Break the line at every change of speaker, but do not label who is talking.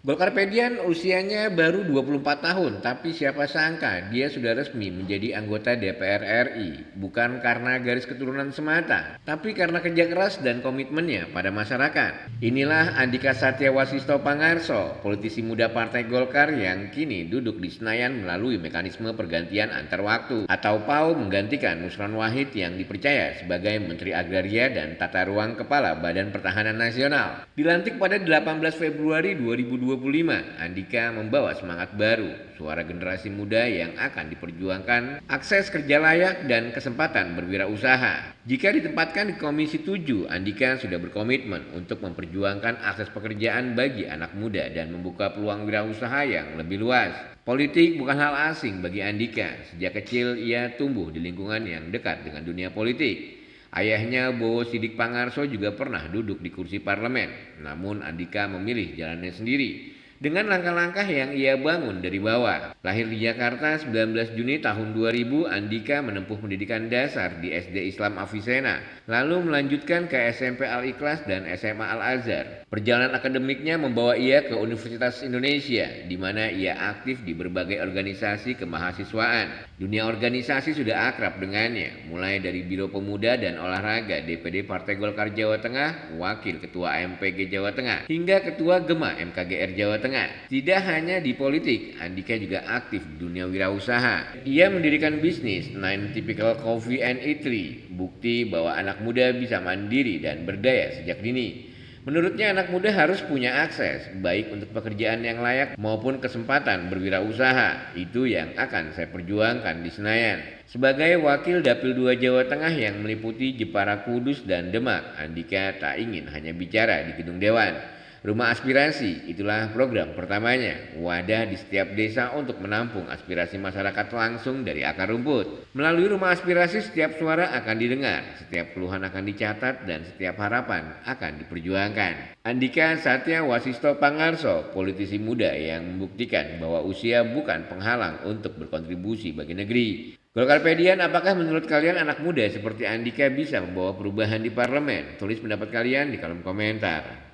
Golkarpedian usianya baru 24 tahun, tapi siapa sangka dia sudah resmi menjadi anggota DPR RI. Bukan karena garis keturunan semata, tapi karena kerja keras dan komitmennya pada masyarakat. Inilah Andika Satya Wasisto Pangarso, politisi muda Partai Golkar yang kini duduk di Senayan melalui mekanisme pergantian antar waktu atau PAU menggantikan Nusron Wahid yang dipercaya sebagai Menteri Agraria dan Tata Ruang Kepala Badan Pertahanan Nasional. Dilantik pada 18 Februari 2025, Andika membawa semangat baru, suara generasi muda yang akan diperjuangkan, akses kerja layak dan kesempatan berwirausaha. Jika ditempatkan di Komisi 7, Andika sudah berkomitmen untuk memperjuangkan akses pekerjaan bagi anak muda dan membuka peluang wirausaha yang lebih luas. Politik bukan hal asing bagi Andika. Sejak kecil ia tumbuh di lingkungan yang dekat dengan dunia politik. Ayahnya Bowo Sidik Pangarso juga pernah duduk di kursi parlemen, namun Andika memilih jalannya sendiri dengan langkah-langkah yang ia bangun dari bawah. Lahir di Jakarta 19 Juni tahun 2000, Andika menempuh pendidikan dasar di SD Islam Avicenna, lalu melanjutkan ke SMP Al-Ikhlas dan SMA Al-Azhar. Perjalanan akademiknya membawa ia ke Universitas Indonesia, di mana ia aktif di berbagai organisasi kemahasiswaan. Dunia organisasi sudah akrab dengannya, mulai dari Biro Pemuda dan Olahraga DPD Partai Golkar Jawa Tengah, Wakil Ketua MPG Jawa Tengah, hingga Ketua Gema MKGR Jawa Tengah. Tidak hanya di politik, Andika juga aktif di dunia wirausaha. Ia mendirikan bisnis Nine Typical Coffee and Eatery, bukti bahwa anak muda bisa mandiri dan berdaya sejak dini. Menurutnya anak muda harus punya akses, baik untuk pekerjaan yang layak maupun kesempatan berwirausaha. Itu yang akan saya perjuangkan di Senayan. Sebagai wakil Dapil 2 Jawa Tengah yang meliputi Jepara, Kudus, dan Demak, Andika tak ingin hanya bicara di gedung dewan. Rumah Aspirasi, itulah program pertamanya, wadah di setiap desa untuk menampung aspirasi masyarakat langsung dari akar rumput. Melalui Rumah Aspirasi setiap suara akan didengar, setiap keluhan akan dicatat, dan setiap harapan akan diperjuangkan. Andika Satya Wasisto Pangarso, politisi muda yang membuktikan bahwa usia bukan penghalang untuk berkontribusi bagi negeri. Golkarpedian, apakah menurut kalian anak muda seperti Andika bisa membawa perubahan di parlemen? Tulis pendapat kalian di kolom komentar.